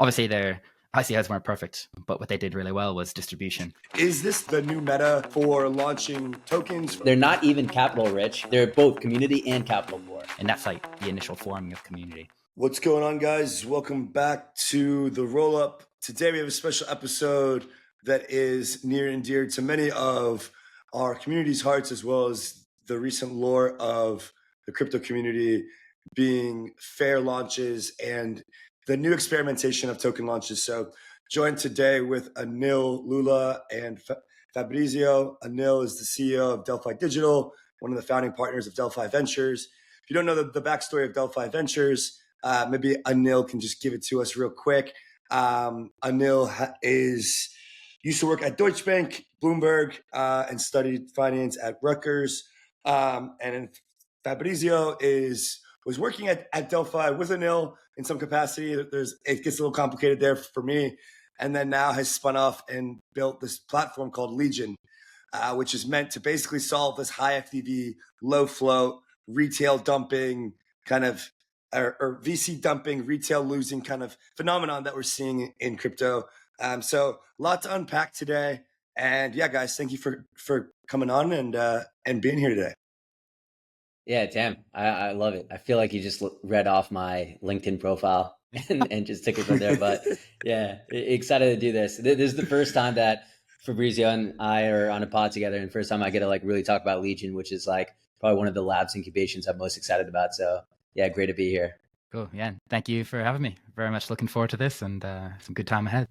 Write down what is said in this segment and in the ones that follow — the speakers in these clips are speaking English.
Obviously, their ICOs weren't perfect, but what they did really well was distribution. Is this the new meta for launching tokens? They're not even capital rich. They're both community and capital poor. And that's like the initial forming of community. What's going on, guys? Welcome back to the Roll Up. Today we have a special episode that is near and dear to many of our community's hearts, as well as the recent lore of the crypto community being fair launches and the new experimentation of token launches. So joined today with Anil Lulla and Fabrizio. Anil is the CEO of Delphi Digital, one of the founding partners of Delphi Ventures. If you don't know the backstory of Delphi Ventures, maybe Anil can just give it to us real quick. Anil used to work at Deutsche Bank, Bloomberg, and studied finance at Rutgers. And Fabrizio was working at Delphi with Anil in some capacity. It gets a little complicated there for me. And then now has spun off and built this platform called Legion, which is meant to basically solve this high FDV, low float, retail dumping kind of, or VC dumping, retail losing kind of phenomenon that we're seeing in crypto. So a lot to unpack today. And yeah, guys, thank you for coming on and being here today. Yeah, damn. I love it. I feel like you just read off my LinkedIn profile and just took it from there. But yeah, excited to do this. This is the first time that Fabrizio and I are on a pod together, and first time I get to like really talk about Legion, which is like probably one of the labs incubations I'm most excited about. So yeah, great to be here. Cool. Yeah. Thank you for having me. Very much looking forward to this and some good time ahead.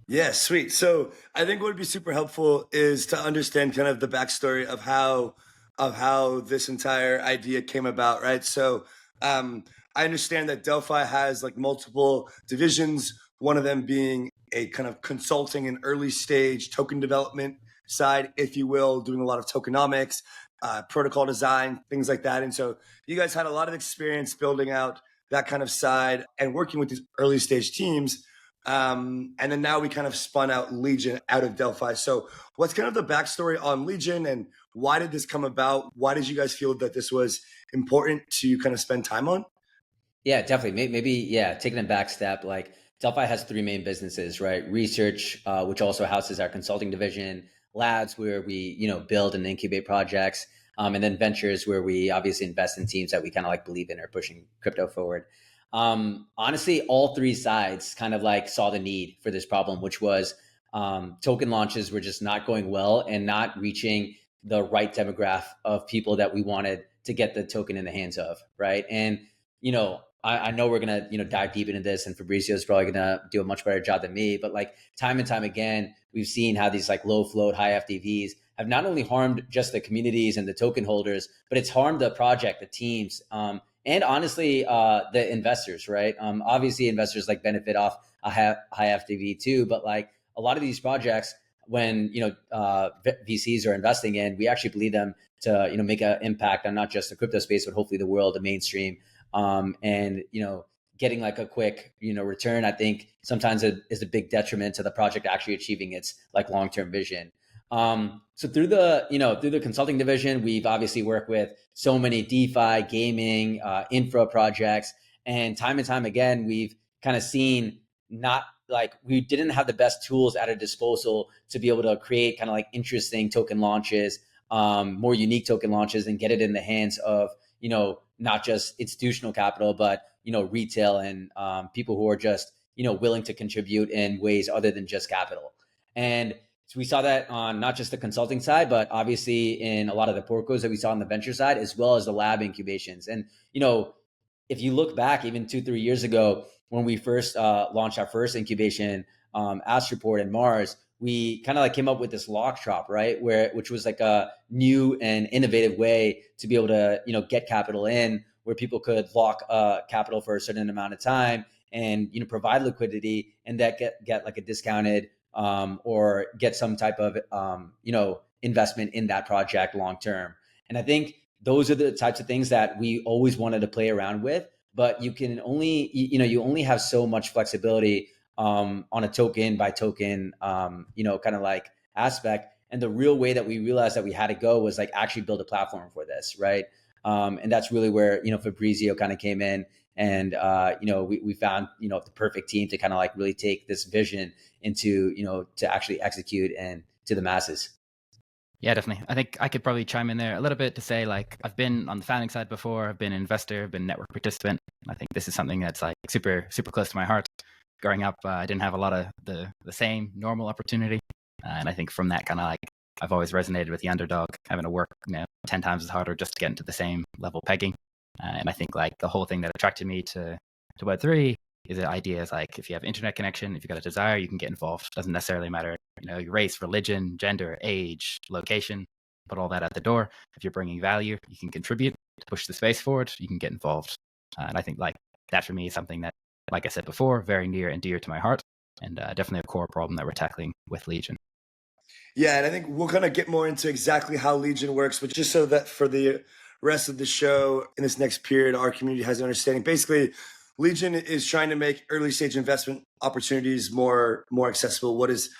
Yeah, sweet. So I think what would be super helpful is to understand kind of the backstory of how this entire idea came about, right? So I understand that Delphi has like multiple divisions, one of them being a kind of consulting and early stage token development side, if you will, doing a lot of tokenomics, protocol design, things like that. And so you guys had a lot of experience building out that kind of side and working with these early stage teams. And then now we kind of spun out Legion out of Delphi. So what's kind of the backstory on Legion and why did this come about? Why did you guys feel that this was important to kind of spend time on? Yeah, definitely. Maybe, yeah, taking a back step, like Delphi has three main businesses, right? Research, which also houses our consulting division, labs where we, build and incubate projects, and then ventures where we obviously invest in teams that we kind of like believe in or pushing crypto forward. Honestly, all three sides kind of like saw the need for this problem, which was token launches were just not going well and not reaching the right demographic of people that we wanted to get the token in the hands of, right? And, I know we're going to, dive deep into this and Fabrizio is probably going to do a much better job than me, but like time and time again, we've seen how these like low float, high FDVs have not only harmed just the communities and the token holders, but it's harmed the project, the teams, and honestly, the investors, right? Obviously investors like benefit off a high FDV too, but like a lot of these projects, when, VCs are investing in, we actually believe them to, make an impact on not just the crypto space, but hopefully the world, the mainstream. And, getting like a quick, return, I think sometimes it is a big detriment to the project actually achieving its like long-term vision. So through the consulting division, we've obviously worked with so many DeFi, gaming, infra projects, and time again, we've kind of seen not like we didn't have the best tools at our disposal to be able to create kind of like interesting token launches, more unique token launches, and get it in the hands of not just institutional capital, but retail and people who are just willing to contribute in ways other than just capital. And so we saw that on not just the consulting side, but obviously in a lot of the portcos that we saw on the venture side, as well as the lab incubations. And, if you look back even 2-3 years ago, when we first launched our first incubation, Astroport and Mars, we kind of like came up with this lock shop, right? Which was like a new and innovative way to be able to, get capital in where people could lock capital for a certain amount of time and, provide liquidity and that get like a discounted or get some type of, investment in that project long term. And I think those are the types of things that we always wanted to play around with, but you can only, you only have so much flexibility on a token by token, kind of like aspect. And the real way that we realized that we had to go was like actually build a platform for this, right? And that's really where, Fabrizio kind of came in And we found the perfect team to kind of like really take this vision into to actually execute and to the masses. Yeah, definitely. I think I could probably chime in there a little bit to say, like, I've been on the founding side before. I've been an investor, I've been a network participant. I think this is something that's like super, super close to my heart. Growing up, I didn't have a lot of the same normal opportunity. And I think from that kind of like, I've always resonated with the underdog, having to work 10 times as harder just to get into the same level pegging. And I think like the whole thing that attracted me to Web3 is the idea is like, if you have internet connection, if you've got a desire, you can get involved. Doesn't necessarily matter, your race, religion, gender, age, location, put all that at the door. If you're bringing value, you can contribute to push the space forward, you can get involved. And I think like that for me is something that, like I said before, very near and dear to my heart, and definitely a core problem that we're tackling with Legion. Yeah, and I think we'll kind of get more into exactly how Legion works, but just so that for the rest of the show in this next period, our community has an understanding. Basically, Legion is trying to make early stage investment opportunities more accessible. What is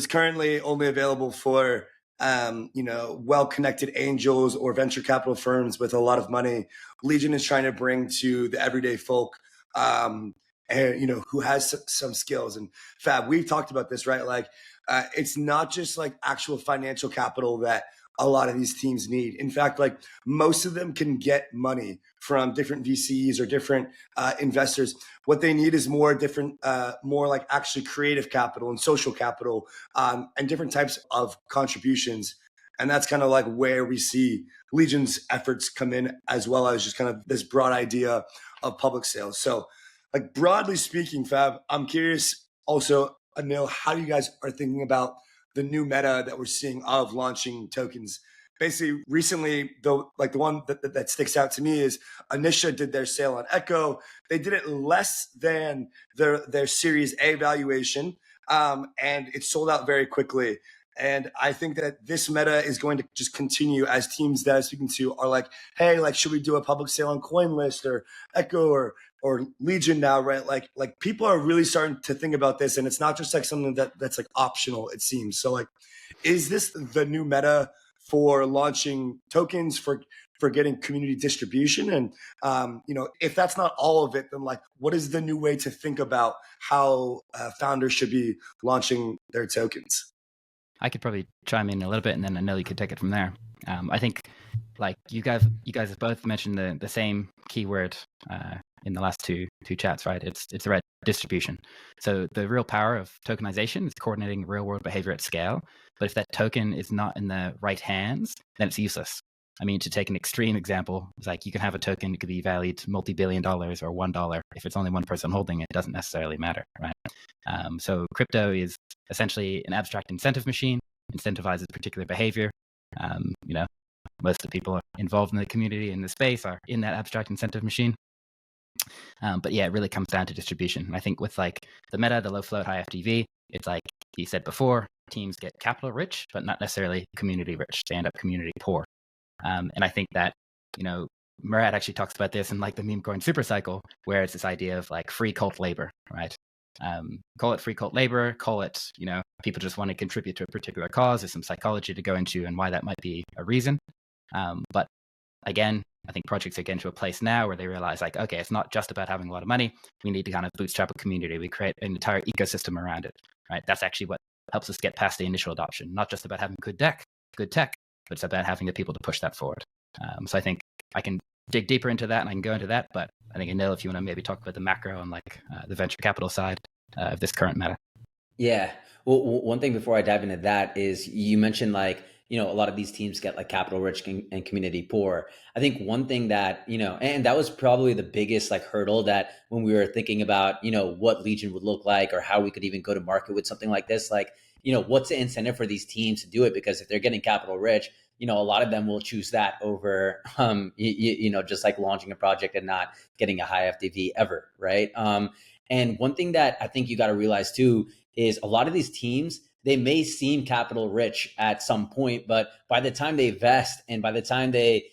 currently only available for well-connected angels or venture capital firms with a lot of money, Legion is trying to bring to the everyday folk, and who has some skills. And Fab, we've talked about this, right? Like, it's not just like actual financial capital that a lot of these teams need. In fact, like most of them can get money from different VCs or different investors. What they need is more like actually creative capital and social capital, and different types of contributions. And that's kind of like where we see Legion's efforts come in, as well as just kind of this broad idea of public sales. So like broadly speaking, Fab, I'm curious also, Anil, how you guys are thinking about the new meta that we're seeing of launching tokens. Basically, recently, the one that sticks out to me is Anisha did their sale on Echo. They did it less than their Series A valuation, and it sold out very quickly. And I think that this meta is going to just continue as teams that I'm speaking to are like, hey, like, should we do a public sale on CoinList or Echo or Legion now, right? Like people are really starting to think about this, and it's not just like something that's like optional, it seems. So like, is this the new meta for launching tokens, for getting community distribution? And if that's not all of it, then like, what is the new way to think about how founders should be launching their tokens? I could probably chime in a little bit, and then I know you could take it from there. I think like you guys have both mentioned the same keyword in the last two chats, right? It's around distribution. So the real power of tokenization is coordinating real world behavior at scale. But if that token is not in the right hands, then it's useless. I mean, to take an extreme example, it's like you can have a token, it could be valued multi-billion dollars or $1. If it's only one person holding it, it doesn't necessarily matter, right? So crypto is essentially an abstract incentive machine, incentivizes particular behavior. Most of the people involved in the community in the space are in that abstract incentive machine. But yeah, it really comes down to distribution. And I think with like the meta, the low float, high FDV, it's like you said before, teams get capital rich, but not necessarily community rich. They end up community poor. And I think that, Murat actually talks about this in like the meme coin super cycle, where it's this idea of like free cult labor, right? Call it free cult labor, call it, people just want to contribute to a particular cause. There's some psychology to go into and why that might be a reason. But again, I think projects are getting to a place now where they realize like, okay, it's not just about having a lot of money. We need to kind of bootstrap a community. We create an entire ecosystem around it, right? That's actually what helps us get past the initial adoption. Not just about having good tech, but it's about having the people to push that forward. So I think I can dig deeper into that and I can go into that. But I think, Anil, if you want to maybe talk about the macro and like the venture capital side of this current meta. Yeah. Well, one thing before I dive into that is you mentioned like, a lot of these teams get like capital rich and community poor. I think one thing that, and that was probably the biggest like hurdle that when we were thinking about, what Legion would look like or how we could even go to market with something like this, like, what's the incentive for these teams to do it? Because if they're getting capital rich, a lot of them will choose that over, just like launching a project and not getting a high FDV ever, right? And one thing that I think you got to realize too is a lot of these teams, they may seem capital rich at some point, but by the time they vest and by the time they,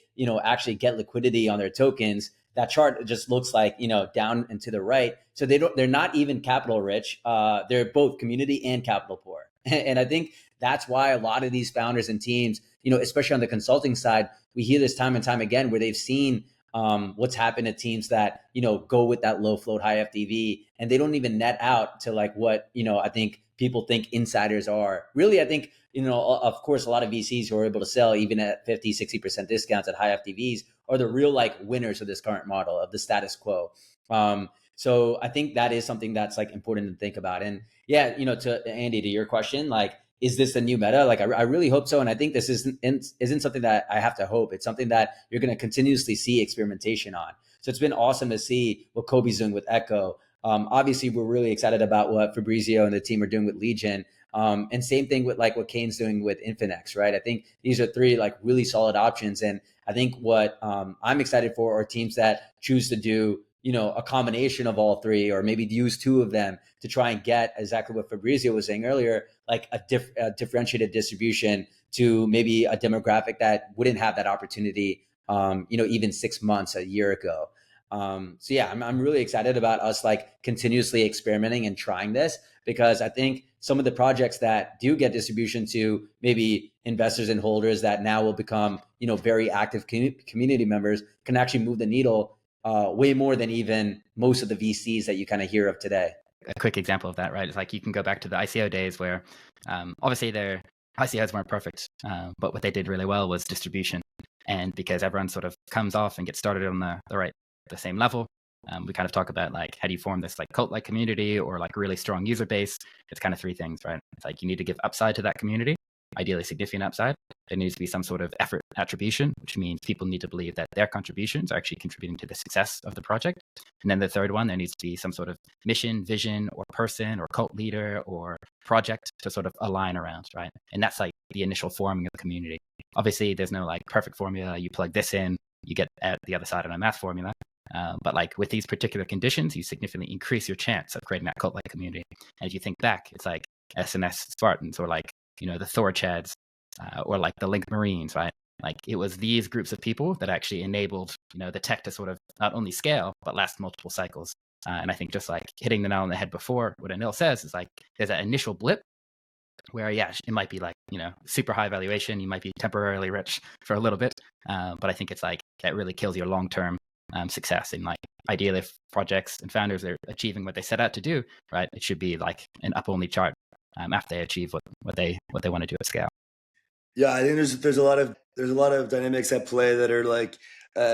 actually get liquidity on their tokens, that chart just looks like, down and to the right. So they're not even capital rich. They're both community and capital poor. And I think that's why a lot of these founders and teams, especially on the consulting side, we hear this time and time again where they've seen what's happened to teams that, go with that low float, high FDV, and they don't even net out to like what, I think people think insiders are. Really, I think, of course, a lot of VCs who are able to sell even at 50, 60% discounts at high FDVs are the real like winners of this current model of the status quo. So I think that is something that's like important to think about. And yeah, to Andy, to your question, like, is this the new meta? Like, I really hope so. And I think this isn't something that I have to hope. It's something that you're going to continuously see experimentation on. So it's been awesome to see what Kobe's doing with Echo. Obviously, we're really excited about what Fabrizio and the team are doing with Legion. And same thing with like what Kane's doing with Infinex, right? I think these are three like really solid options. And I think what I'm excited for are teams that choose to do, a combination of all three, or maybe use two of them to try and get exactly what Fabrizio was saying earlier, like a differentiated distribution to maybe a demographic that wouldn't have that opportunity, even 6 months, a year ago. So yeah, I'm really excited about us like continuously experimenting and trying this, because I think some of the projects that do get distribution to maybe investors and holders that now will become, very active community members can actually move the needle way more than even most of the VCs that you kind of hear of today. A quick example of that, right? It's like you can go back to the ICO days where obviously their ICOs weren't perfect, but what they did really well was distribution. And because everyone sort of comes off and gets started on the same level, we kind of talk about like, how do you form this like cult-like community or like really strong user base? It's kind of three things, right? It's like you need to give upside to that community, ideally significant upside. There needs to be some sort of effort attribution, which means people need to believe that their contributions are actually contributing to the success of the project. And then the third one, there needs to be some sort of mission, vision, or person, or cult leader, or project to sort of align around, right? And that's like the initial forming of the community. Obviously, there's no like perfect formula. You plug this in, you get at the other side on a math formula. But like with these particular conditions, you significantly increase your chance of creating that cult-like community. And if you think back, it's like SNS Spartans, or like, the Thor Chads, or like the Link Marines, right? Like it was these groups of people that actually enabled, the tech to sort of not only scale, but last multiple cycles. And I think just like hitting the nail on the head before, what Anil says is like, there's that initial blip where, yeah, it might be like, super high valuation. You might be temporarily rich for a little bit. But I think it's like, that really kills your long-term success. And like ideally, if projects and founders are achieving what they set out to do, right, it should be like an up-only chart after they achieve what they want to do at scale. Yeah, I think there's a lot of dynamics at play that are like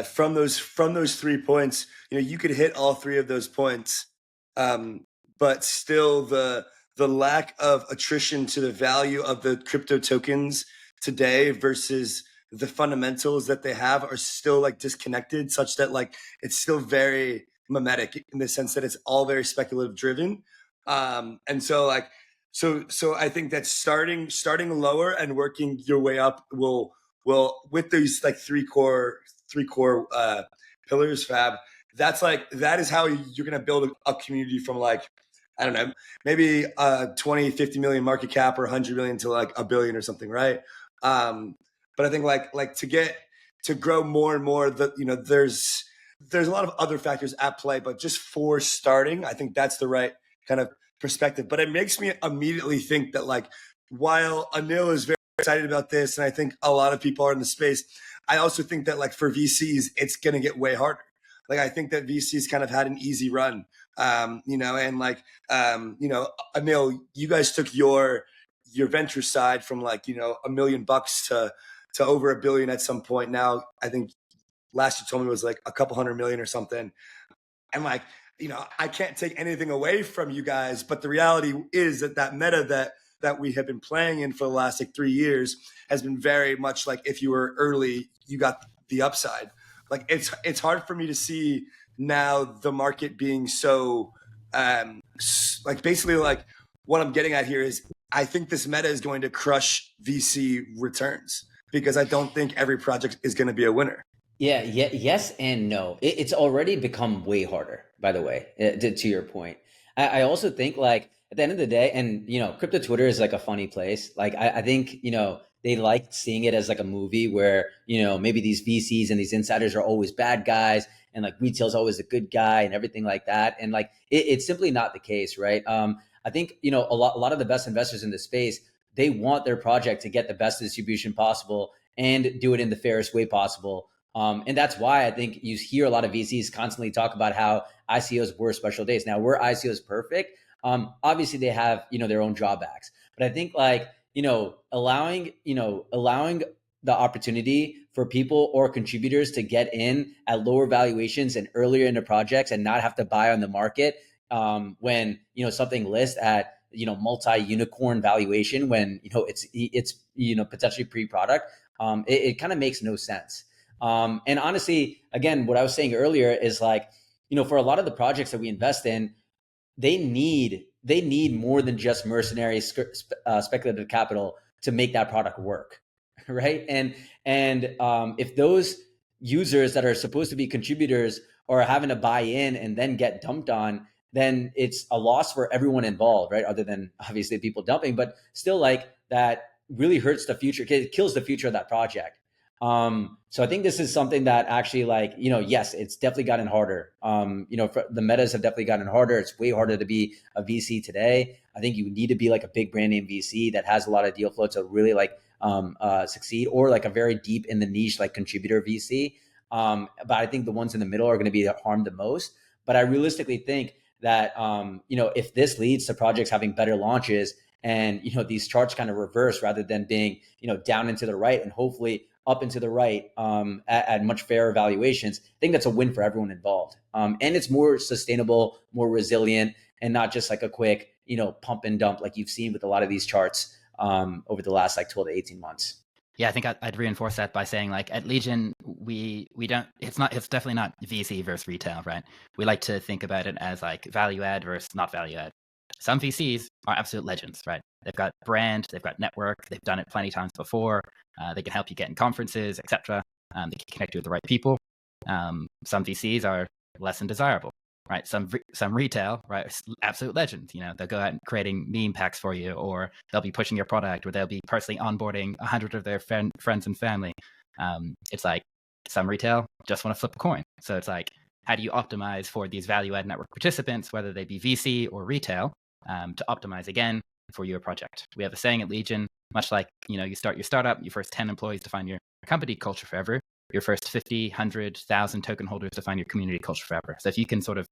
from those 3 points. You could hit all three of those points, but still the lack of attrition to the value of the crypto tokens today versus the fundamentals that they have are still like disconnected, such that like it's still very mimetic in the sense that it's all very speculative driven, and so like. So I think that starting lower and working your way up will with these like three core pillars, Fab. That is how you're gonna build a community from like, I don't know, maybe 20, 50 million market cap or 100 million to like $1 billion or something, right? But I think like to grow more and more, there's a lot of other factors at play, but just for starting, I think that's the right kind of perspective. But it makes me immediately think that like, while Anil is very excited about this, and I think a lot of people are in the space, I also think that like for VCs, it's going to get way harder. Like I think that VCs kind of had an easy run, and like, Anil, you guys took your venture side from like, $1 million to over $1 billion at some point. Now, I think last you told me it was like a couple $100 million or something. And like, I can't take anything away from you guys, but the reality is that meta that we have been playing in for the last like 3 years has been very much like, if you were early, you got the upside. Like it's hard for me to see now the market being so like, basically like what I'm getting at here is I think this meta is going to crush VC returns, because I don't think every project is going to be a winner. Yeah, yes and no. It's already become way harder, by the way, to your point. I also think like at the end of the day, and crypto Twitter is like a funny place. Like I think, they like seeing it as like a movie where, maybe these VCs and these insiders are always bad guys, and like retail's always a good guy and everything like that. And like, it's simply not the case, right? I think, a lot of the best investors in the space, they want their project to get the best distribution possible and do it in the fairest way possible, And that's why I think you hear a lot of VCs constantly talk about how ICOs were special days. Now, were ICOs perfect? Obviously, they have their own drawbacks, but I think allowing the opportunity for people or contributors to get in at lower valuations and earlier into projects and not have to buy on the market when something lists at multi-unicorn valuation when it's potentially pre-product. It kind of makes no sense. And honestly, again, what I was saying earlier is for a lot of the projects that we invest in, they need more than just mercenary speculative capital to make that product work, right? And if those users that are supposed to be contributors are having to buy in and then get dumped on, then it's a loss for everyone involved, right? Other than obviously people dumping, but still that really hurts the future. It kills the future of that project. So I think this is something that actually yes, it's definitely gotten harder. The metas have definitely gotten harder. It's way harder to be a VC today. I think you need to be a big brand name VC that has a lot of deal flow to really succeed, or a very deep in the niche contributor VC. But I think the ones in the middle are going to be harmed the most. But I realistically think that if this leads to projects having better launches and these charts kind of reverse rather than being down into the right and hopefully up into the right at much fairer valuations, I think that's a win for everyone involved. And it's more sustainable, more resilient, and not just a quick pump and dump like you've seen with a lot of these charts over the last 12 to 18 months. Yeah, I think I'd reinforce that by saying at Legion, we don't, it's definitely not VC versus retail, right? We like to think about it as value add versus not value add. Some VCs are absolute legends, right? They've got brand, they've got network, they've done it plenty of times before. They can help you get in conferences, etc. They can connect you with the right people. Some VCs are less than desirable, right? Some retail, right? Absolute legends. They'll go out and creating meme packs for you, or they'll be pushing your product, or they'll be personally onboarding 100 of their friends and family. It's some retail just want to flip a coin. So it's how do you optimize for these value-add network participants, whether they be VC or retail, to optimize again for your project? We have a saying at Legion, much like you start your startup, your first 10 employees define your company culture forever. Your first 50, 100, 1,000 token holders define your community culture forever. So if you can sort of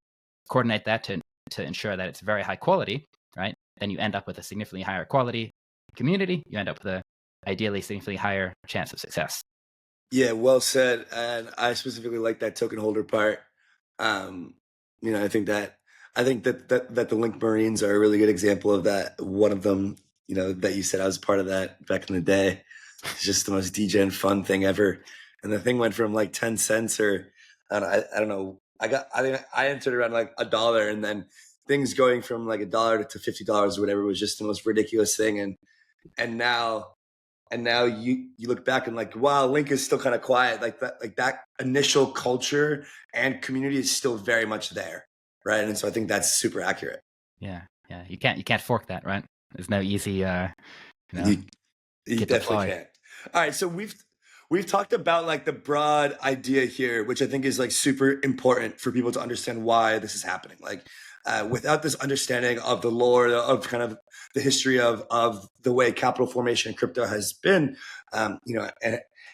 coordinate that to ensure that it's very high quality, right, then you end up with a significantly higher quality community. You end up with a ideally significantly higher chance of success. Yeah, well said. And I specifically like that token holder part. I think that the Link Marines are a really good example of that. One of them, that you said I was part of that back in the day. It's just the most degen fun thing ever. And the thing went from 10 cents or I don't know. I entered around $1, and then things going from $1 to $50 or whatever was just the most ridiculous thing. And now you look back and wow, Link is still kind of quiet. That initial culture and community is still very much there, right? And so I think that's super accurate. Yeah. You can't fork that, right? There's no easy. You definitely can't. All right, so we've talked about the broad idea here, which I think is super important for people to understand why this is happening. Without this understanding of the lore, of kind of the history of the way capital formation in crypto has been, and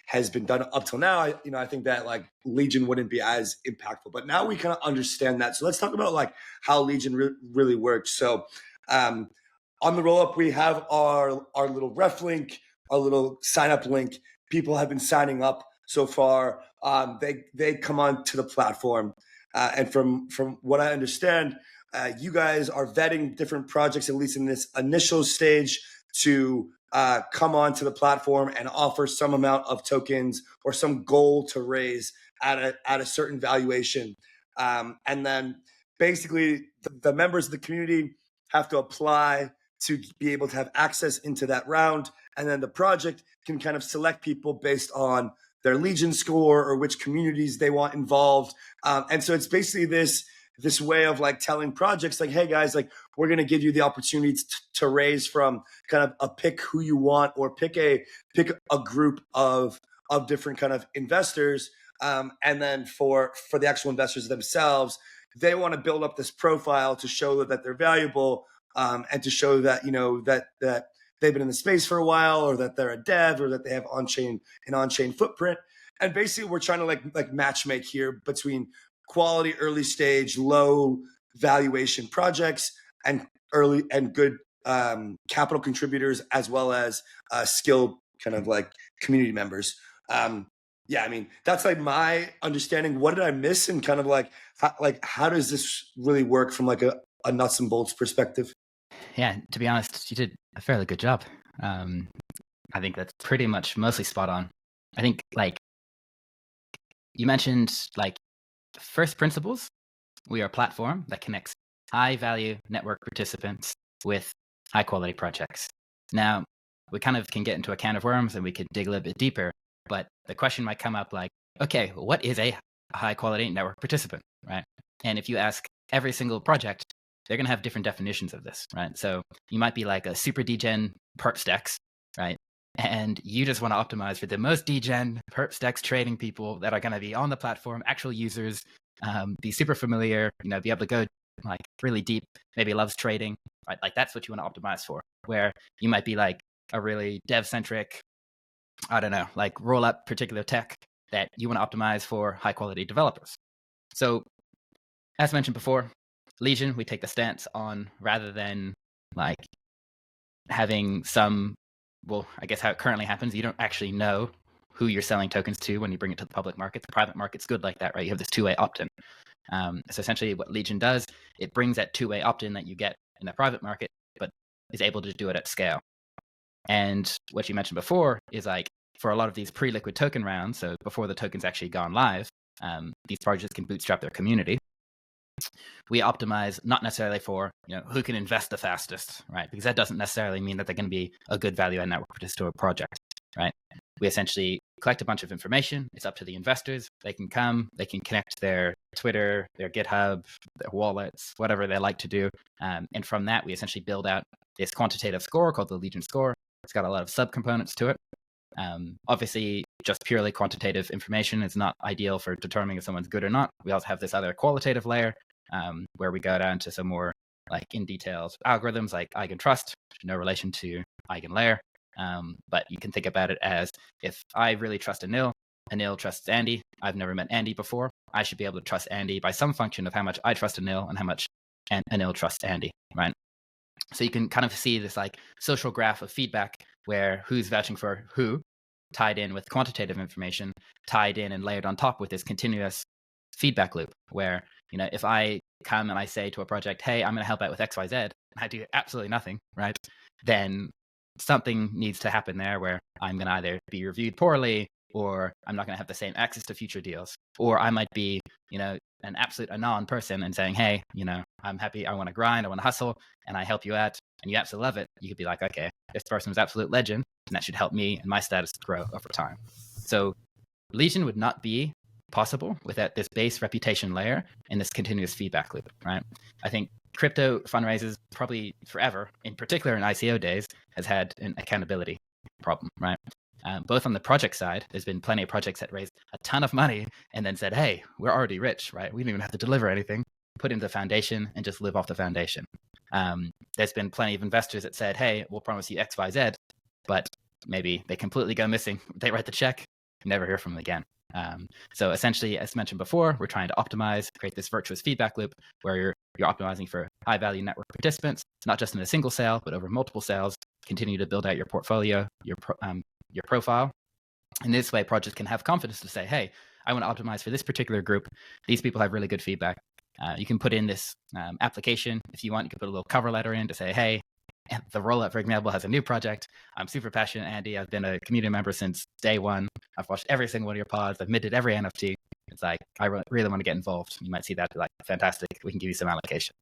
has been done up till now, I think that Legion wouldn't be as impactful. But now we kind of understand that. So let's talk about how Legion really works. So on the roll up, we have our little ref link, our little sign up link. People have been signing up so far. They come on to the platform, and from what I understand, you guys are vetting different projects, at least in this initial stage, to come onto the platform and offer some amount of tokens or some goal to raise at a certain valuation. And then basically the members of the community have to apply to be able to have access into that round. And then the project can kind of select people based on their Legion score or which communities they want involved. And so it's basically this way of telling projects hey guys, we're going to give you the opportunity to raise from kind of a pick who you want, or pick a group of different kind of investors. And then for the actual investors themselves, they want to build up this profile to show that they're valuable, and to show that, that they've been in the space for a while, or that they're a dev, or that they have an on-chain footprint. And basically we're trying to like matchmake here between quality early stage, low valuation projects and early and good capital contributors, as well as skilled kind of like community members. Yeah, I mean, that's like my understanding. What did I miss? And kind of like how does this really work from like a nuts and bolts perspective? Yeah, to be honest, you did a fairly good job. I think that's pretty much mostly spot on. I think like you mentioned, like first principles, we are a platform that connects high value network participants with high quality projects. Now, we kind of can get into a can of worms and we could dig a little bit deeper, but the question might come up like, okay, what is a high quality network participant, right? And if you ask every single project, they're going to have different definitions of this, right? So you might be like a super degen perp stacks, right? And you just want to optimize for the most degen perp stacks trading people that are going to be on the platform, actual users, be super familiar, be able to go like really deep, maybe loves trading, right? Like that's what you want to optimize for. Where you might be like a really dev centric, I don't know, like roll up particular tech that you want to optimize for high quality developers. So as mentioned before, Legion, we take the stance on rather than like having some, well, I guess how it currently happens, you don't actually know who you're selling tokens to when you bring it to the public market. The private market's good like that, right? You have this two-way opt-in. So essentially what Legion does, it brings that two-way opt-in that you get in the private market, but is able to do it at scale. And what you mentioned before is like for a lot of these pre-liquid token rounds, so before the token's actually gone live, these projects can bootstrap their community. We optimize not necessarily for who can invest the fastest, right? Because that doesn't necessarily mean that they're going to be a good value add network participant project, right? We essentially collect a bunch of information. It's up to the investors. They can come, they can connect their Twitter, their GitHub, their wallets, whatever they like to do. And from that, we essentially build out this quantitative score called the Legion score. It's got a lot of subcomponents to it. Obviously, just purely quantitative information is not ideal for determining if someone's good or not. We also have this other qualitative layer where we go down to some more like in details algorithms like eigentrust, no relation to eigenlayer. But you can think about it as if I really trust Anil, Anil trusts Andy. I've never met Andy before. I should be able to trust Andy by some function of how much I trust Anil and how much Anil trusts Andy, right? So you can kind of see this like social graph of feedback where who's vouching for who, tied in with quantitative information, tied in and layered on top with this continuous feedback loop where, if I come and I say to a project, hey, I'm going to help out with XYZ, and I do absolutely nothing, right? Then something needs to happen there where I'm going to either be reviewed poorly or I'm not going to have the same access to future deals. Or I might be, an absolute anon person and saying, hey, I'm happy, I want to grind, I want to hustle, and I help you out, and you absolutely love it. You could be like, okay, this person is absolute legend, and that should help me and my status grow over time. So Legion would not be possible without this base reputation layer and this continuous feedback loop, right? I think crypto fundraisers probably forever, in particular in ICO days, has had an accountability problem, right? Both on the project side, there's been plenty of projects that raised a ton of money and then said, hey, we're already rich, right? We don't even have to deliver anything, put into the foundation and just live off the foundation. There's been plenty of investors that said, hey, we'll promise you X, Y, Z, but maybe they completely go missing. They write the check, never hear from them again. So essentially, as mentioned before, we're trying to optimize, create this virtuous feedback loop where you're optimizing for high value network participants, not just in a single sale, but over multiple sales, continue to build out your portfolio, your profile. And this way, projects can have confidence to say, hey, I want to optimize for this particular group. These people have really good feedback. You can put in this application. If you want, you can put a little cover letter in to say, hey, the Rollup, for example, has a new project. I'm super passionate, Andy. I've been a community member since day one. I've watched every single one of your pods. I've minted every NFT. It's like, I really want to get involved. You might see that like, fantastic. We can give you some allocation.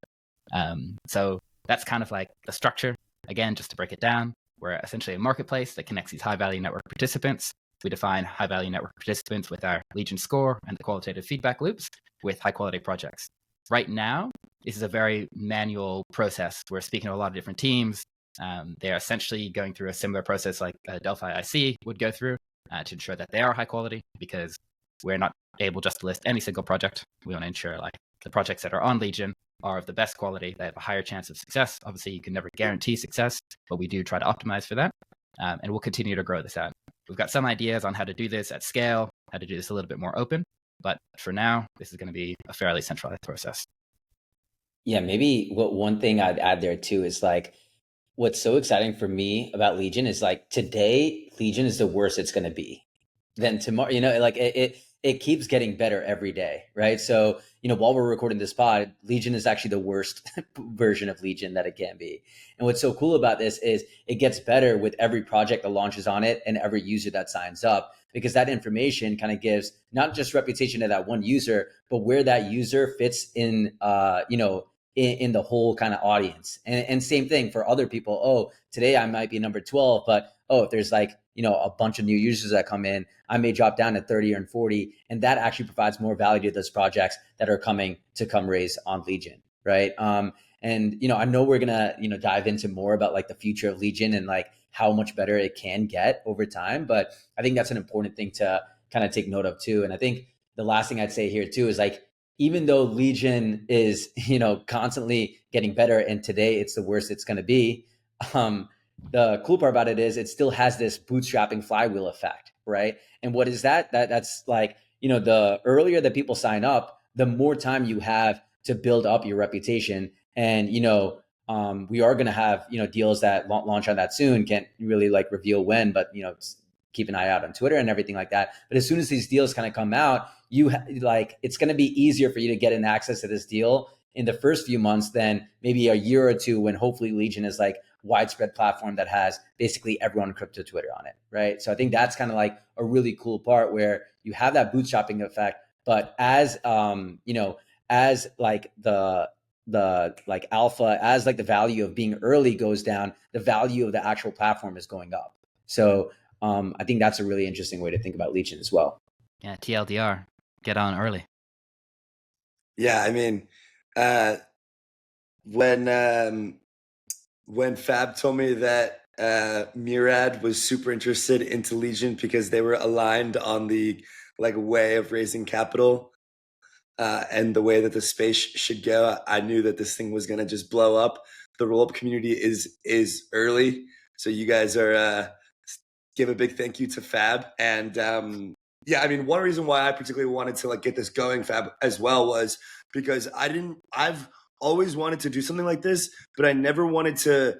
So that's kind of like the structure. Again, just to break it down, we're essentially a marketplace that connects these high-value network participants. We define high-value network participants with our Legion score and the qualitative feedback loops with high-quality projects. Right now, this is a very manual process. We're speaking to a lot of different teams. They're essentially going through a similar process like Delphi IC would go through to ensure that they are high quality, because we're not able just to list any single project. We want to ensure like the projects that are on Legion are of the best quality. They have a higher chance of success. Obviously, you can never guarantee success, but we do try to optimize for that. And we'll continue to grow this out. We've got some ideas on how to do this at scale. how to do this a little bit more open. But for now, this is going to be a fairly centralized process. Yeah, maybe one thing I'd add there too is like, what's so exciting for me about Legion is like today, Legion is the worst it's going to be. Then tomorrow, like it keeps getting better every day, right? So, while we're recording this pod, Legion is actually the worst version of Legion that it can be. And what's so cool about this is it gets better with every project that launches on it and every user that signs up, because that information kind of gives not just reputation to that one user, but where that user fits in, in the whole kind of audience. And same thing for other people. Oh, today I might be number 12, but if there's like, a bunch of new users that come in, I may drop down to 30 or 40. And that actually provides more value to those projects that are coming to come raise on Legion. Right. And, I know we're going to, dive into more about like the future of Legion and like how much better it can get over time. But I think that's an important thing to kind of take note of too. And I think the last thing I'd say here too is like, even though Legion is, constantly getting better and today it's the worst it's going to be, the cool part about it is it still has this bootstrapping flywheel effect, right? And what is that? That's like, the earlier that people sign up, the more time you have to build up your reputation. And, we are going to have, deals that launch on that soon. Can't really like reveal when, but, keep an eye out on Twitter and everything like that. But as soon as these deals kind of come out, it's going to be easier for you to get in access to this deal in the first few months than maybe a year or two when hopefully Legion is like widespread platform that has basically everyone crypto Twitter on it, right? So I think that's kind of like a really cool part where you have that bootstrapping effect, but as as like the like alpha, as like the value of being early goes down, the value of the actual platform is going up. So I think that's a really interesting way to think about Legion as well. Yeah, TLDR, get on early. Yeah, I mean, when Fab told me that Murad was super interested into Legion because they were aligned on the like way of raising capital and the way that the space should go, I knew that this thing was going to just blow up. The roll-up community is early, so you guys are give a big thank you to Fab. And yeah, I mean, one reason why I particularly wanted to like get this going, Fab, as well, was because I've always wanted to do something like this, but I never wanted to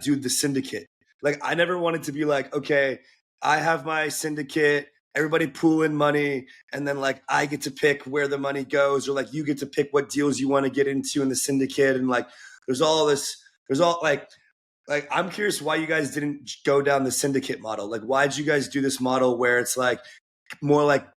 do the syndicate. Like, I never wanted to be like, okay, I have my syndicate, everybody pool in money, and then like I get to pick where the money goes, or like you get to pick what deals you want to get into in the syndicate. And like, there's all like, I'm curious why you guys didn't go down the syndicate model. Like, why did you guys do this model where it's like more like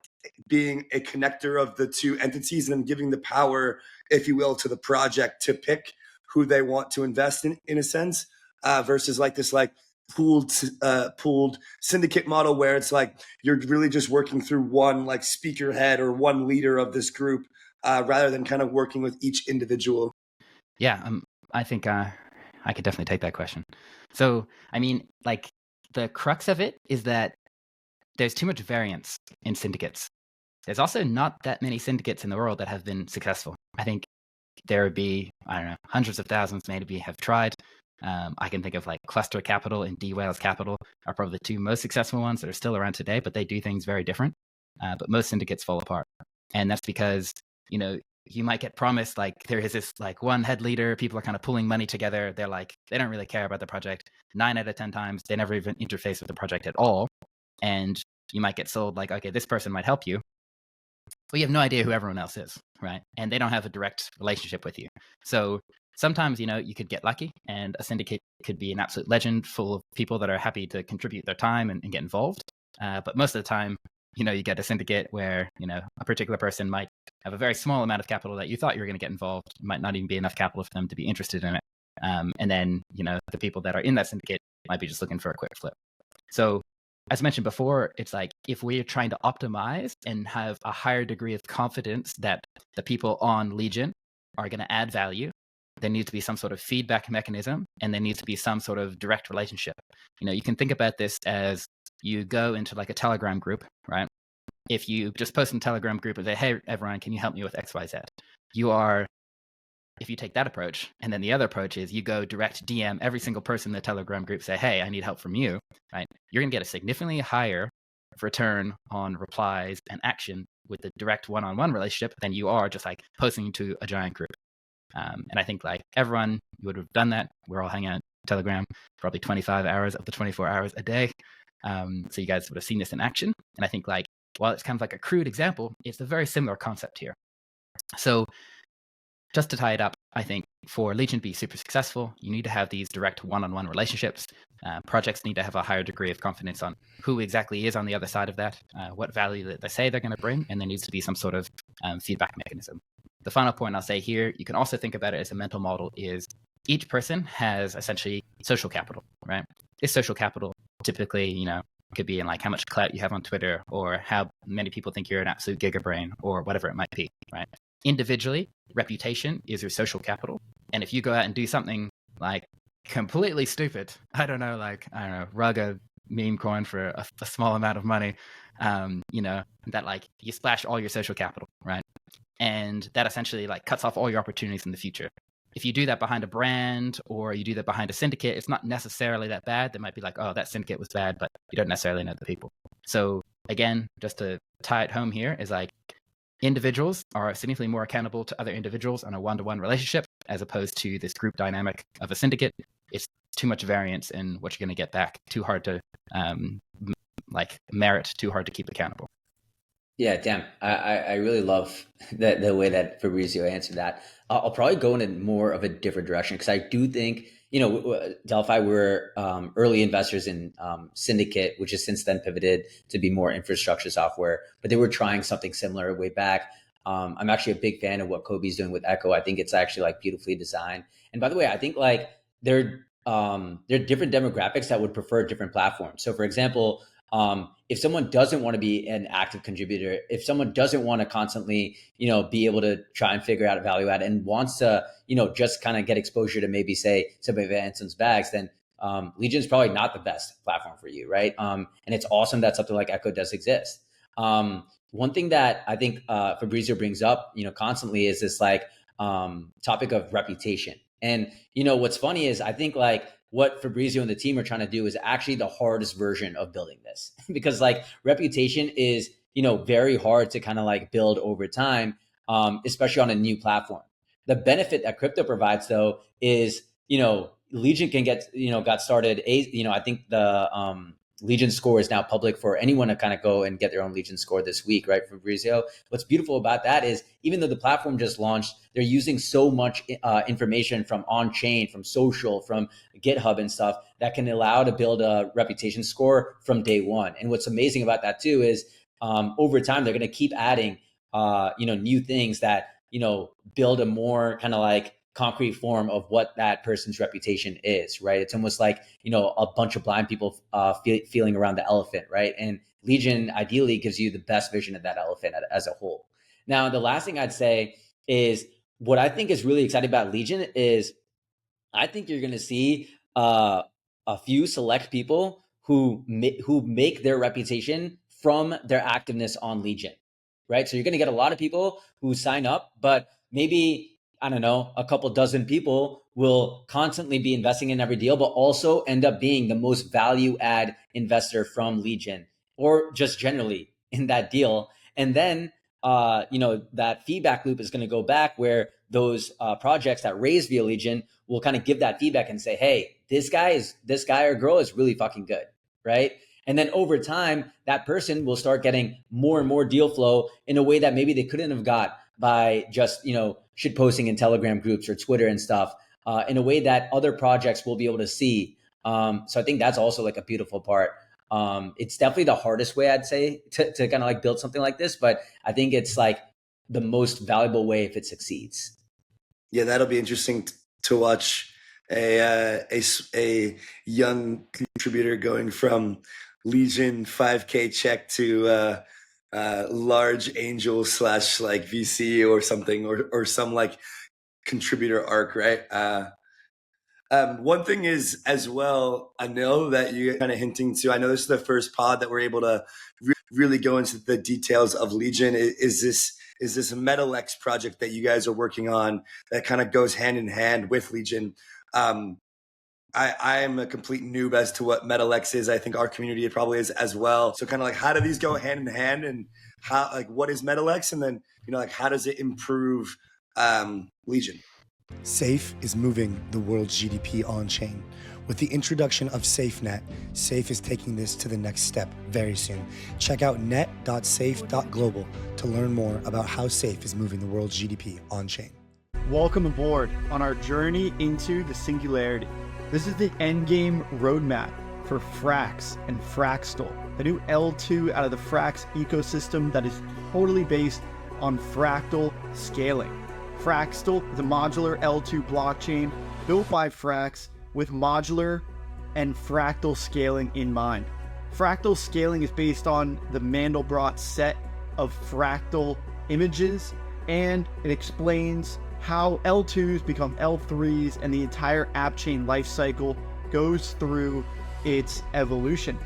being a connector of the two entities and then giving the power, if you will, to the project to pick who they want to invest in a sense, versus like this like pooled syndicate model where it's like you're really just working through one like speaker head or one leader of this group, rather than kind of working with each individual. Yeah, I think I could definitely take that question. So, I mean, like the crux of it is that there's too much variance in syndicates. There's also not that many syndicates in the world that have been successful. I think there would be, I don't know, hundreds of thousands maybe have tried. I can think of like Cluster Capital and D Wales Capital are probably the two most successful ones that are still around today, but they do things very different. But most syndicates fall apart. And that's because, you might get promised like there is this like one head leader, people are kind of pulling money together. They're like, they don't really care about the project. 9 out of 10 times, they never even interface with the project at all. And you might get sold like, okay, this person might help you, but you have no idea who everyone else is, right? And they don't have a direct relationship with you. So sometimes, you could get lucky and a syndicate could be an absolute legend full of people that are happy to contribute their time and get involved. But most of the time, you get a syndicate where, a particular person might have a very small amount of capital that you thought you were going to get involved. It might not even be enough capital for them to be interested in it. And then, the people that are in that syndicate might be just looking for a quick flip. So as mentioned before, it's like if we're trying to optimize and have a higher degree of confidence that the people on Legion are going to add value, there needs to be some sort of feedback mechanism and there needs to be some sort of direct relationship. You can think about this as you go into like a Telegram group, right? If you just post in a Telegram group and say, hey, everyone, can you help me with XYZ? If you take that approach, and then the other approach is you go direct DM every single person in the Telegram group, say, hey, I need help from you, right? You're going to get a significantly higher return on replies and action with the direct one-on-one relationship than you are just like posting to a giant group. And I think like everyone, you would have done that. We're all hanging out Telegram probably 25 hours of the 24 hours a day. So you guys would have seen this in action. And I think like, while it's kind of like a crude example, it's a very similar concept here. So just to tie it up, I think for Legion to be super successful, you need to have these direct one-on-one relationships. Projects need to have a higher degree of confidence on who exactly is on the other side of that, what value that they say they're going to bring, and there needs to be some sort of feedback mechanism. The final point I'll say here, you can also think about it as a mental model, is each person has essentially social capital, right? This social capital typically, you know, could be in like how much clout you have on Twitter, or how many people think you're an absolute gigabrain, or whatever it might be, right? Individually, reputation is your social capital. And if you go out and do something like completely stupid, I don't know, rug a meme coin for a small amount of money, you know, that like you splash all your social capital, right? And that essentially like cuts off all your opportunities in the future. If you do that behind a brand, or you do that behind a syndicate, it's not necessarily that bad. They might be like, oh, that syndicate was bad, but you don't necessarily know the people. So again, just to tie it home here, is like individuals are significantly more accountable to other individuals on a one-to-one relationship, as opposed to this group dynamic of a syndicate. It's too much variance in what you're going to get back. Too hard to merit, too hard to keep accountable. Yeah, damn. I really love the way that Fabrizio answered that. I'll probably go in a more of a different direction, because I do think, you know, Delphi were early investors in Syndicate, which has since then pivoted to be more infrastructure software, but they were trying something similar way back. I'm actually a big fan of what Kobe's doing with Echo. I think it's actually like beautifully designed. And by the way, I think like there are different demographics that would prefer different platforms. So for example, if someone doesn't want to be an active contributor, if someone doesn't want to constantly, you know, be able to try and figure out a value add, and wants to, you know, just kind of get exposure to maybe say some of Anson's bags, then Legion's probably not the best platform for you, right? And it's awesome that something like Echo does exist. One thing that I think Fabrizio brings up, you know, constantly is this like topic of reputation. And, you know, what's funny is I think like what Fabrizio and the team are trying to do is actually the hardest version of building this, because like reputation is, you know, very hard to kind of like build over time, especially on a new platform. The benefit that crypto provides though is, you know, Legion can get, you know, got started, you know, I think the Legion score is now public for anyone to kind of go and get their own Legion score this week, right, Fabrizio? What's beautiful about that is even though the platform just launched, they're using so much information from on-chain, from social, from GitHub and stuff that can allow to build a reputation score from day one. And what's amazing about that too is over time, they're going to keep adding, you know, new things that, you know, build a more kind of like concrete form of what that person's reputation is, right? It's almost like, you know, a bunch of blind people feeling around the elephant, right? And Legion ideally gives you the best vision of that elephant as a whole. Now, the last thing I'd say is what I think is really exciting about Legion is I think you're going to see a few select people who make their reputation from their activeness on Legion, right? So you're going to get a lot of people who sign up, but maybe, I don't know, a couple dozen people will constantly be investing in every deal, but also end up being the most value add investor from Legion, or just generally in that deal. And then, you know, that feedback loop is going to go back where those projects that raise via Legion will kind of give that feedback and say, hey, this guy or girl is really fucking good, right? And then over time, that person will start getting more and more deal flow in a way that maybe they couldn't have got by just, you know, shit posting in Telegram groups or Twitter and stuff, in a way that other projects will be able to see. So I think that's also like a beautiful part. It's definitely the hardest way, I'd say, to kind of like build something like this, but I think it's like the most valuable way if it succeeds. Yeah, that'll be interesting to watch a young contributor going from Legion 5K check to large angel / like VC or something, or some like contributor arc, right? One thing is as well, I know that you're kind of hinting to, I know this is the first pod that we're able to really go into the details of Legion. Is this Metalex project that you guys are working on that kind of goes hand in hand with Legion? I am a complete noob as to what Metalex is. I think our community probably is as well. So kind of like, how do these go hand in hand, and how, like, what is Metalex? And then, like, how does it improve Legion? Safe is moving the world's GDP on-chain. With the introduction of SafeNet, Safe is taking this to the next step very soon. Check out net.safe.global to learn more about how Safe is moving the world's GDP on-chain. Welcome aboard on our journey into the singularity. This is the endgame roadmap for Frax and Fraxtal, the new L2 out of the Frax ecosystem that is totally based on fractal scaling. Fraxtal is a modular L2 blockchain built by Frax with modular and fractal scaling in mind. Fractal scaling is based on the Mandelbrot set of fractal images, and it explains how L2s become L3s, and the entire app chain lifecycle goes through its evolution.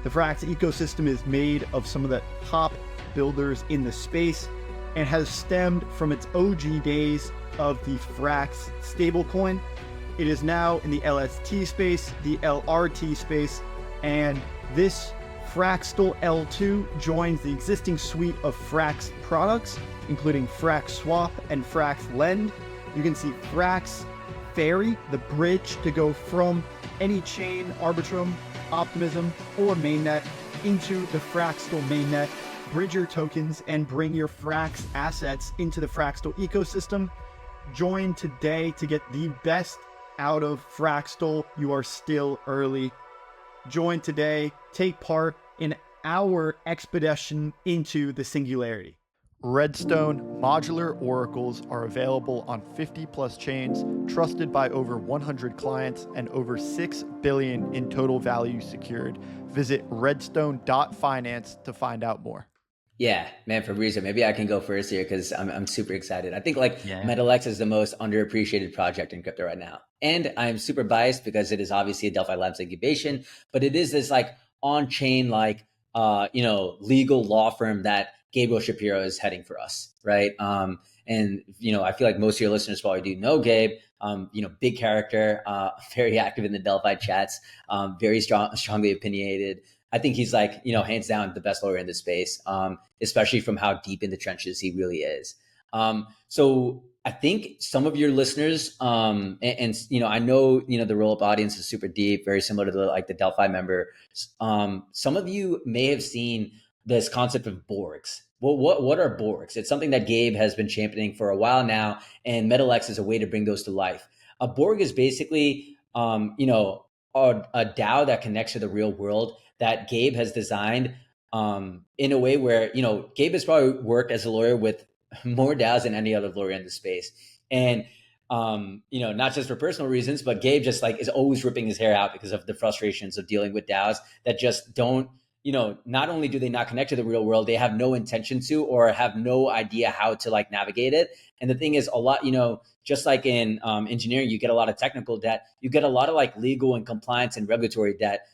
The Frax ecosystem is made of some of the top builders in the space and has stemmed from its OG days of the Frax stablecoin. It is now in the LST space, the LRT space, and this Fraxtal L2 joins the existing suite of Frax products, including Frax Swap and Frax Lend. You can see Frax Ferry, the bridge to go from any chain, Arbitrum, Optimism, or mainnet into the Fraxtal mainnet. Bridge your tokens and bring your Frax assets into the Fraxtal ecosystem. Join today to get the best out of Fraxtal. You are still early. Join today. Take part in our expedition into the singularity. Redstone modular oracles are available on 50 plus chains, trusted by over 100 clients, and over 6 billion in total value secured. Visit redstone.finance to find out more. Yeah, man, Fabrizio, maybe I can go first here because I'm super excited. I think Metalex is the most underappreciated project in crypto right now. And I'm super biased because it is obviously a Delphi Labs incubation, but it is this on-chain legal law firm that Gabriel Shapiro is heading for us, right? And I feel like most of your listeners probably do know Gabe. Big character, very active in the Delphi chats, very strongly opinionated. I think he's hands down the best lawyer in the space, especially from how deep in the trenches he really is. So I think some of your listeners, I know, the roll-up audience is super deep, very similar to the Delphi member. Some of you may have seen this concept of Borgs. Well, what are Borgs? It's something that Gabe has been championing for a while now, and Metalex is a way to bring those to life. A Borg is basically, a DAO that connects to the real world that Gabe has designed in a way where, Gabe has probably worked as a lawyer with more DAOs than any other lawyer in the space. And, not just for personal reasons, but Gabe just is always ripping his hair out because of the frustrations of dealing with DAOs that just don't, not only do they not connect to the real world, they have no intention to, or have no idea how to navigate it. And the thing is, a lot, just like in engineering, you get a lot of technical debt, you get a lot of legal and compliance and regulatory debt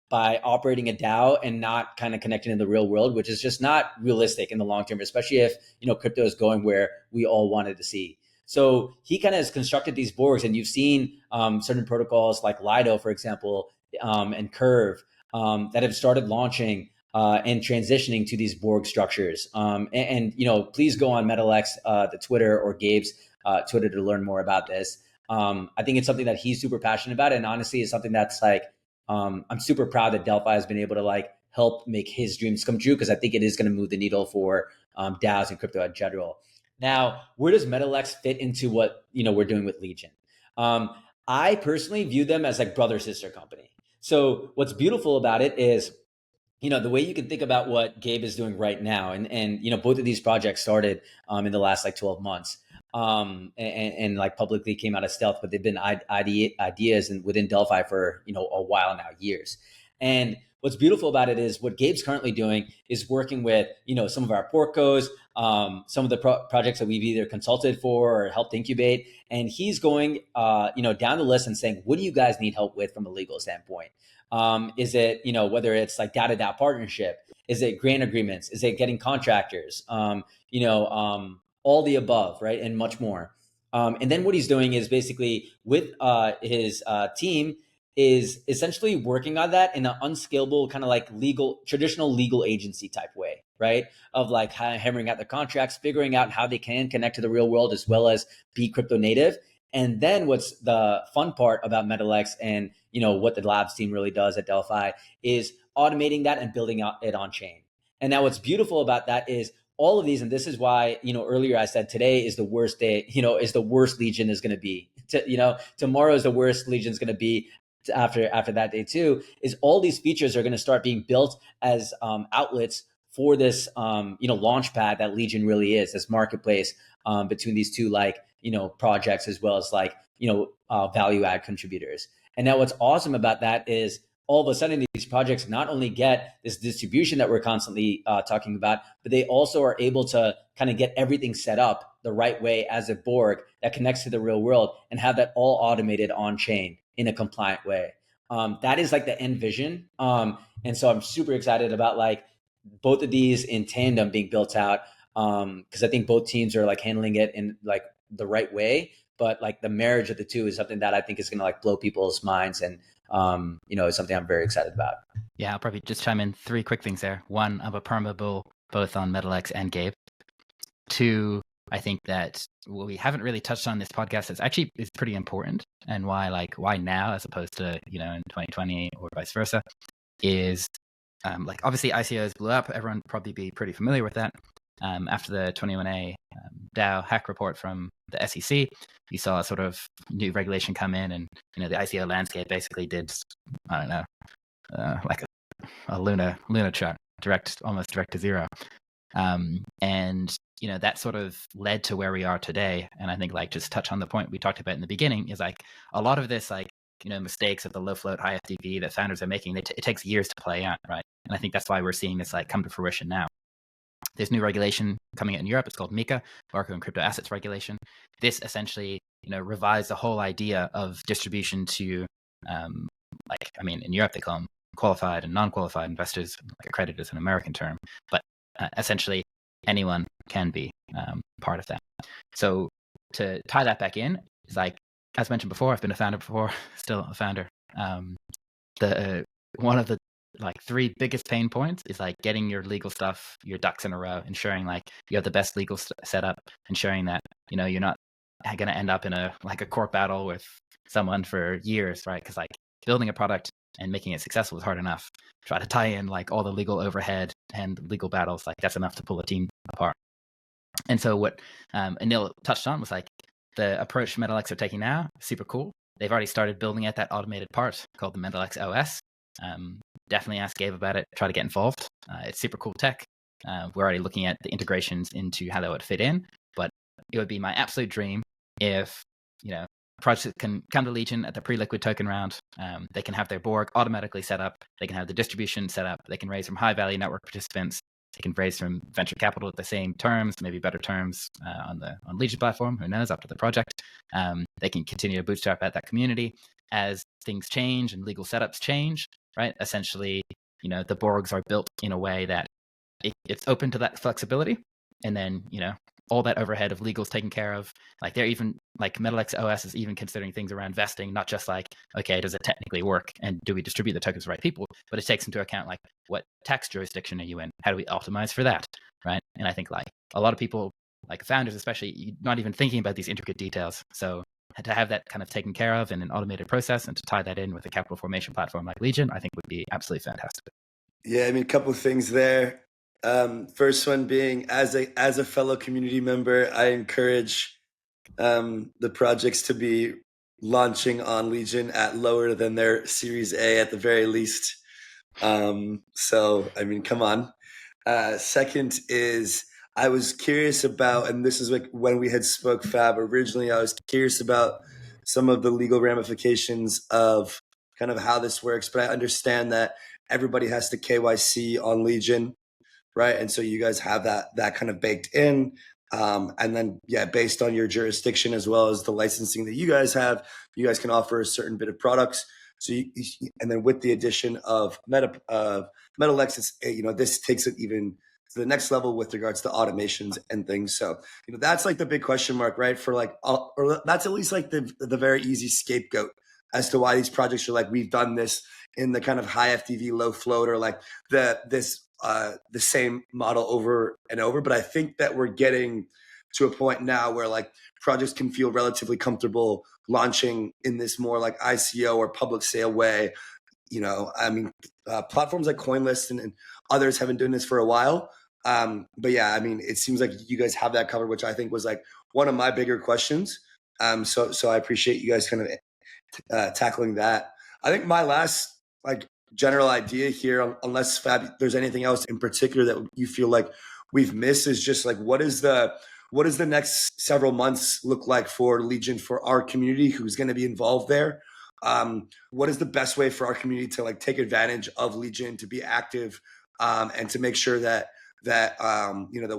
by operating a DAO and not kind of connecting to the real world, which is just not realistic in the long term, especially if, crypto is going where we all wanted to see. So he kind of has constructed these Borgs, and you've seen certain protocols like Lido, for example, and Curve that have started launching and transitioning to these Borg structures. Please go on Metalex, the Twitter, or Gabe's Twitter to learn more about this. I think it's something that he's super passionate about, and honestly, it's something that's I'm super proud that Delphi has been able to help make his dreams come true, because I think it is going to move the needle for DAOs and crypto in general. Now, where does Metalex fit into what we're doing with Legion? I personally view them as brother sister company. So what's beautiful about it is, the way you can think about what Gabe is doing right now, and both of these projects started in the last 12 months. And publicly came out of stealth, but they've been ideas within Delphi for a while now, years. And what's beautiful about it is what Gabe's currently doing is working with some of our portcos, some of the projects that we've either consulted for or helped incubate, and he's going down the list and saying, what do you guys need help with from a legal standpoint? Is it whether it's DAO-to-DAO partnership? Is it grant agreements? Is it getting contractors? All the above, right? And much more. And then what he's doing is basically with his team is essentially working on that in an unscalable kind of like traditional legal agency type way, right? Of like hammering out the contracts, figuring out how they can connect to the real world as well as be crypto native. And then what's the fun part about Metalex and what the labs team really does at Delphi is automating that and building it on chain. And now what's beautiful about that is all of these, and this is why, earlier I said today is the worst day, is the worst Legion is going to be. Tomorrow is the worst Legion is going to be after that day too, is all these features are going to start being built as outlets for this, launch pad that Legion really is, this marketplace between these two projects as well as value add contributors. And now what's awesome about that is all of a sudden these projects not only get this distribution that we're constantly talking about, but they also are able to kind of get everything set up the right way as a Borg that connects to the real world and have that all automated on chain in a compliant way. That is like the end vision. And so I'm super excited about both of these in tandem being built out, because I think both teams are handling it in the right way. But the marriage of the two is something that I think is going to blow people's minds, and it's something I'm very excited about. Yeah, I'll probably just chime in 3 quick things there. 1, I'm a perma bull both on Metalex and Gabe. 2, I think that what we haven't really touched on this podcast is pretty important, and why now as opposed to in 2020 or vice versa is obviously ICOs blew up. Everyone probably be pretty familiar with that. After the 21A DAO hack report from the SEC, you saw a sort of new regulation come in, and the ICO landscape basically did, I don't know, a Luna chart, almost direct to zero, and that sort of led to where we are today. And I think just touch on the point we talked about in the beginning is a lot of this mistakes of the low float high FDV that founders are making. It takes years to play out, right? And I think that's why we're seeing this come to fruition now. There's new regulation coming out in Europe. It's called MiCA, Market and Crypto Assets Regulation. This essentially, revised the whole idea of distribution to, in Europe they call them qualified and non-qualified investors. Accredited is an American term, but essentially anyone can be part of that. So to tie that back in, is as mentioned before, I've been a founder before, still a founder. One of the 3 biggest pain points is getting your legal stuff, your ducks in a row, ensuring you have the best legal setup, ensuring that you're not going to end up in a court battle with someone for years, right? Because building a product and making it successful is hard enough. Try to tie in all the legal overhead and legal battles, that's enough to pull a team apart. And so what Anil touched on was the approach Metalex are taking now, super cool. They've already started building out that automated part called the Metalex OS. Definitely ask Gabe about it, try to get involved. It's super cool tech. We're already looking at the integrations into how that would fit in, but it would be my absolute dream if, projects can come to Legion at the pre-liquid token round. They can have their Borg automatically set up. They can have the distribution set up. They can raise from high value network participants. They can raise from venture capital at the same terms, maybe better terms on Legion platform. Who knows? Up to the project. They can continue to bootstrap at that community as things change and legal setups change. Right? Essentially, the Borgs are built in a way that it's open to that flexibility, and then all that overhead of legals taken care of. They're even Metalex OS is even considering things around vesting, not just okay, does it technically work, and do we distribute the tokens to the right people? But it takes into account what tax jurisdiction are you in? How do we optimize for that, right? And I think a lot of people, founders especially, not even thinking about these intricate details. So to have that kind of taken care of in an automated process and to tie that in with a capital formation platform like Legion, I think would be absolutely fantastic. Yeah, a couple of things there. First one being, as a fellow community member, I encourage the projects to be launching on Legion at lower than their Series A at the very least. So come on. Second is, I was curious about, and this is when we had spoke Fab originally, I was curious about some of the legal ramifications of kind of how this works, but I understand that everybody has to KYC on Legion, right? And so you guys have that kind of baked in. And then, based on your jurisdiction as well as the licensing that you guys have, you guys can offer a certain bit of products. So and then with the addition of Metalex, it's, this takes it even the next level with regards to automations and things. So, that's like the big question mark, right? For like, or that's at least like the very easy scapegoat as to why these projects are like, we've done this in the kind of high FDV, low float, or like the same model over and over. But I think that we're getting to a point now where like projects can feel relatively comfortable launching in this more like ICO or public sale way. Platforms like CoinList and others have been doing this for a while. But yeah, it seems like you guys have that covered, which I think was like one of my bigger questions. So I appreciate you guys kind of tackling that. I think my last like general idea here, unless Fab, there's anything else in particular that you feel like we've missed, is just like, what does the next several months look like for Legion, for our community who's going to be involved there? What is the best way for our community to like take advantage of Legion, to be active, and to make sure that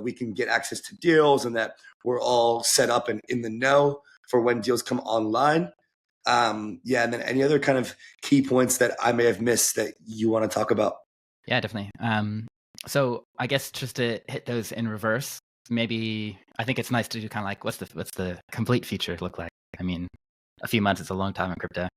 we can get access to deals and that we're all set up and in the know for when deals come online? And then any other kind of key points that I may have missed that you want to talk about? Yeah, definitely. So I guess just to hit those in reverse, maybe I think it's nice to do kind of like, what's the complete future look like? I mean, a few months is a long time in crypto.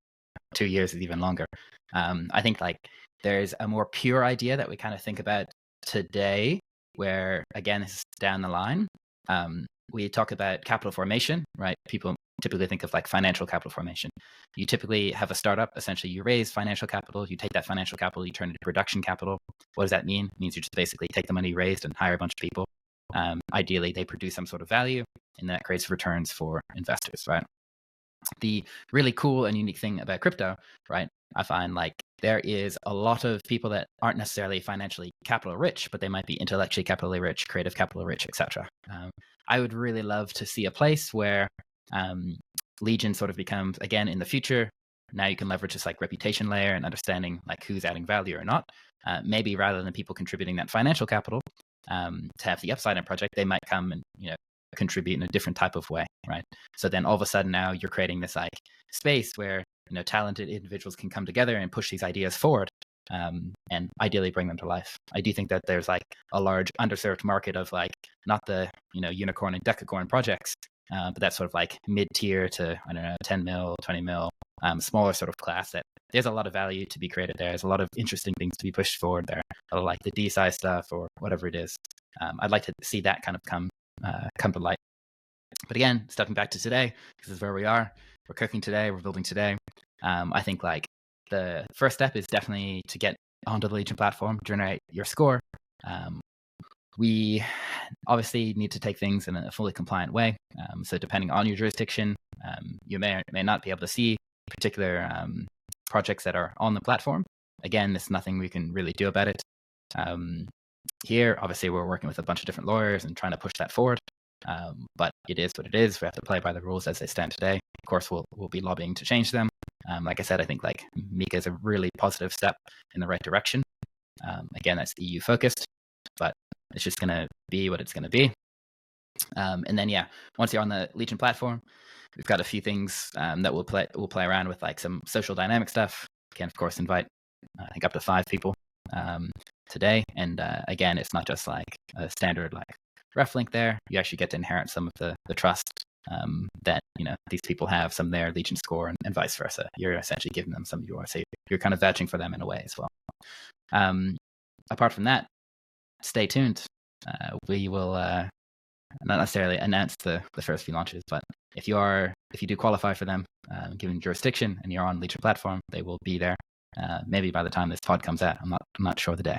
2 years is even longer. I think like there's a more pure idea that we kind of think about today, where again, this is down the line. We talk about capital formation, right? People typically think of like financial capital formation. You typically have a startup. Essentially, you raise financial capital. You take that financial capital, you turn it into production capital. What does that mean? It means you just basically take the money you raised and hire a bunch of people. Ideally, they produce some sort of value, and that creates returns for investors, right? The really cool and unique thing about crypto, right? I find like there is a lot of people that aren't necessarily financially capital rich, but they might be intellectually capital rich, creative capital rich, etc. I would really love to see a place where Legion sort of becomes, again, in the future, now you can leverage this like reputation layer and understanding like who's adding value or not. Maybe rather than people contributing that financial capital to have the upside in a project, they might come and contribute in a different type of way, right? So then all of a sudden now you're creating this like space where talented individuals can come together and push these ideas forward, and ideally bring them to life. I do think that there's like a large underserved market of like not the unicorn and decacorn projects, but that sort of like mid-tier to 10 mil, 20 mil, smaller sort of class, that there's a lot of value to be created there. There's a lot of interesting things to be pushed forward there, like the D-size stuff or whatever it is. I'd like to see that kind of come to light. But again, stepping back to today, this is where we are. We're cooking today. We're building today. I think like the first step is definitely to get onto the Legion platform, generate your score. We obviously need to take things in a fully compliant way. So depending on your jurisdiction, you may or may not be able to see particular projects that are on the platform. Again, there's nothing we can really do about it. Here, obviously, we're working with a bunch of different lawyers and trying to push that forward. But it is what it is. We have to play by the rules as they stand today. Of course, we'll be lobbying to change them. Like I said, I think like Mika is a really positive step in the right direction. Again, that's EU focused, but it's just going to be what it's going to be. And then, once you're on the Legion platform, we've got a few things that we'll play around with, like some social dynamic stuff. We can, of course, invite, I think, up to 5 people today. And again, it's not just like a standard like ref link there. You actually get to inherit some of the trust that these people have, some of their Legion score, and vice versa. You're essentially giving them some of yours, so you're kind of vouching for them in a way as well. Apart from that, stay tuned. We will not necessarily announce the first few launches, but if you do qualify for them, given jurisdiction, and you're on Legion platform, they will be there. Maybe by the time this pod comes out, I'm not sure the day.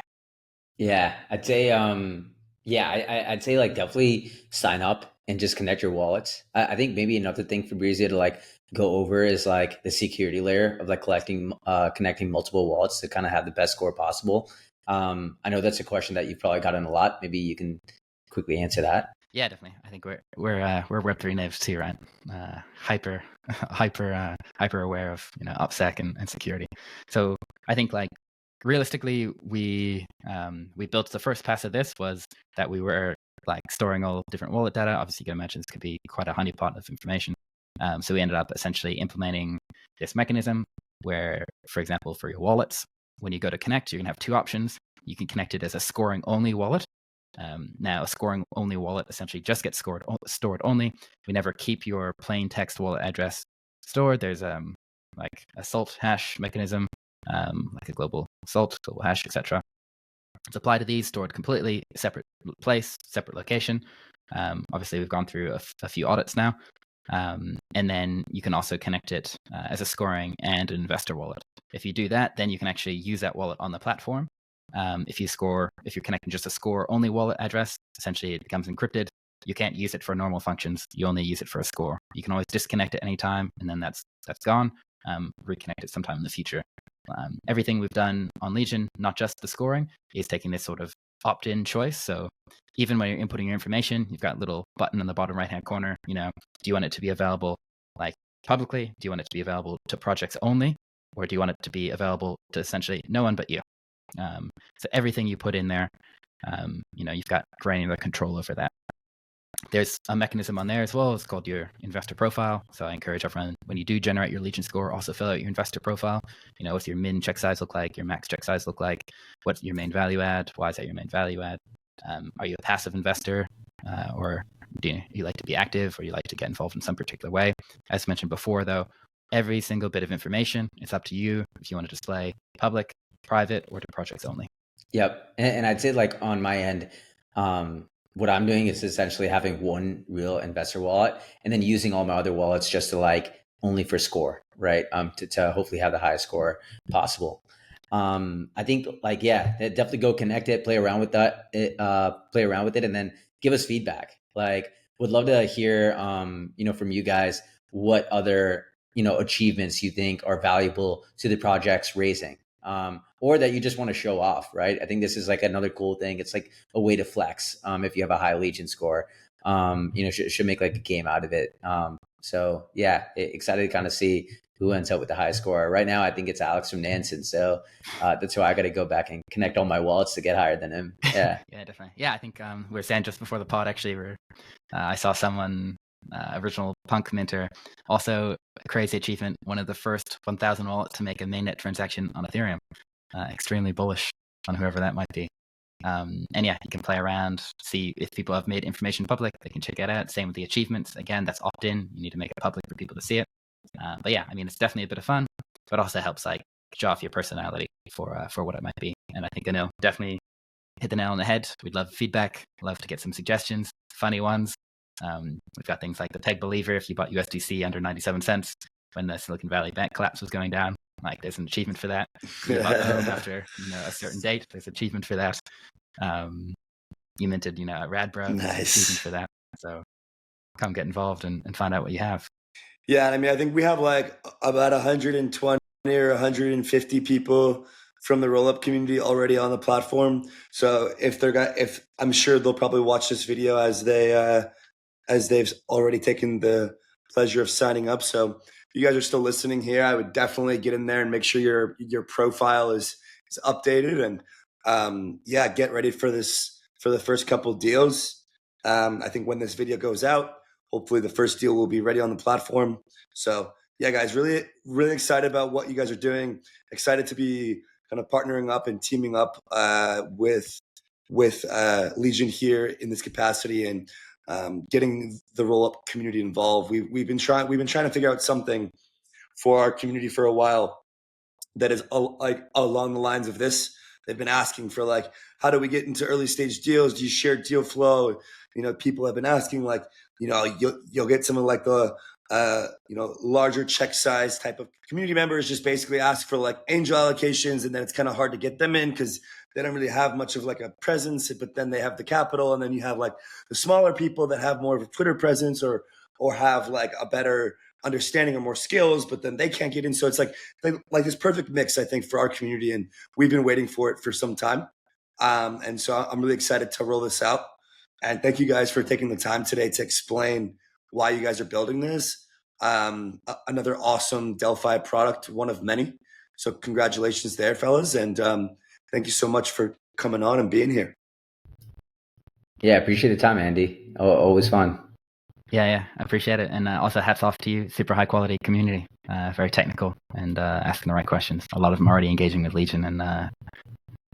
Yeah, I'd say I'd say like definitely sign up and just connect your wallets. I think maybe another thing Fabrizio to like go over is like the security layer of like connecting multiple wallets to kind of have the best score possible. I know that's a question that you've probably gotten a lot. Maybe you can quickly answer that. Yeah, definitely. I think we're Web3 natives too, right? Hyper aware of OPSEC and security. So I think like realistically, we built the first pass of this was that we were like storing all different wallet data. Obviously, you can imagine this could be quite a honeypot of information. So we ended up essentially implementing this mechanism where, for example, for your wallets, when you go to connect, you're gonna have 2 options. You can connect it as a scoring only wallet, Now, a scoring only wallet essentially just gets stored only. We never keep your plain text wallet address stored. There's like a salt hash mechanism, like a global salt, global hash, etc. It's applied to these, stored completely separate place, separate location. Obviously, we've gone through a few audits now. And then you can also connect it as a scoring and an investor wallet. If you do that, then you can actually use that wallet on the platform. If you're connecting just a score only wallet address, essentially it becomes encrypted. You can't use it for normal functions. You only use it for a score. You can always disconnect it anytime, and then that's gone. Reconnect it sometime in the future. Everything we've done on Legion, not just the scoring, is taking this sort of opt-in choice. So even when you're inputting your information, you've got a little button in the bottom right-hand corner. Do you want it to be available like publicly? Do you want it to be available to projects only? Or do you want it to be available to essentially no one but you? So everything you put in there, you've got granular control over that. There's a mechanism on there as well. It's called your investor profile. So I encourage everyone, when you do generate your Legion score, also fill out your investor profile. What's your min check size look like? Your max check size look like? What's your main value add? Why is that your main value add? Are you a passive investor, or do you like to be active, or you like to get involved in some particular way? As mentioned before, though, every single bit of information, it's up to you if you want to display public, private, or to projects only. Yep. And I'd say, like, on my end, what I'm doing is essentially having one real investor wallet and then using all my other wallets just to, like, only for score, right? To hopefully have the highest score possible. I think, like, yeah, definitely go connect it, play around with that, play around with it, and then give us feedback. Like, would love to hear, from you guys, what other, achievements you think are valuable to the project's raising. Or that you just want to show off, right? I think this is like another cool thing. It's like a way to flex. If you have a high Legion score, should make like a game out of it. So yeah, excited to kind of see who ends up with the highest score. Right now, I think it's Alex from Nansen. So that's why I got to go back and connect all my wallets to get higher than him. Yeah. Yeah, definitely. Yeah, I think we were saying just before the pod, actually, where I saw someone, original punk minter, also a crazy achievement, one of the first 1,000 wallets to make a mainnet transaction on Ethereum. Extremely bullish on whoever that might be. And yeah, you can play around, see if people have made information public, they can check it out. Same with the achievements. Again, that's opt-in. You need to make it public for people to see it. But yeah, I mean, it's definitely a bit of fun, but also helps like show off your personality for what it might be. And I think Anil definitely hit the nail on the head. We'd love feedback, love to get some suggestions, funny ones. We've got things like the peg believer. If you bought USDC under 97 cents when the Silicon Valley bank collapse was going down, like there's an achievement for that. You bought those after a certain date, there's an achievement for that. You minted a Radbro, there's an achievement for that. So come get involved and find out what you have. Yeah, I mean, I think we have like about 120 or 150 people from the roll-up community already on the platform. So if I'm sure they'll probably watch this video as they've already taken the pleasure of signing up. So if you guys are still listening here, I would definitely get in there and make sure your profile is updated, and get ready for the first couple deals. I think when this video goes out, hopefully the first deal will be ready on the platform. So yeah, guys, really, really excited about what you guys are doing. Excited to be kind of partnering up and teaming up with Legion here in this capacity, and getting the roll-up community involved. We've been trying to figure out something for our community for a while that is like along the lines of this. They've been asking for like, how do we get into early stage deals? Do you share deal flow? People have been asking like, you'll get some of like the larger check size type of community members just basically ask for like angel allocations, and then it's kind of hard to get them in because they don't really have much of like a presence, but then they have the capital. And then you have like the smaller people that have more of a Twitter presence or have like a better understanding or more skills, but then they can't get in. So it's like this perfect mix, I think, for our community. And we've been waiting for it for some time. And so I'm really excited to roll this out. And thank you guys for taking the time today to explain why you guys are building this. Another awesome Delphi product, one of many. So congratulations there, fellas. And thank you so much for coming on and being here. Yeah, appreciate the time, Andy. Always fun. Yeah, I appreciate it. And also hats off to you, super high quality community, very technical and asking the right questions. A lot of them already engaging with Legion, and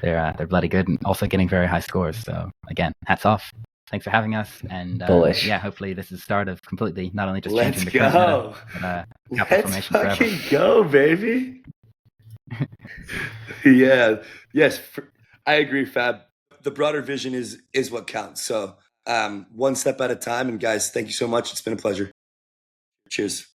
they're bloody good and also getting very high scores. So again, hats off. Thanks for having us. And Bullish. yeah, hopefully this is the start of completely not only just Let's changing the current go. meta, but capital Let's formation forever. fucking go, baby. Yeah. Yes. I agree, Fab. The broader vision is what counts. So one step at a time. And guys, thank you so much. It's been a pleasure. Cheers.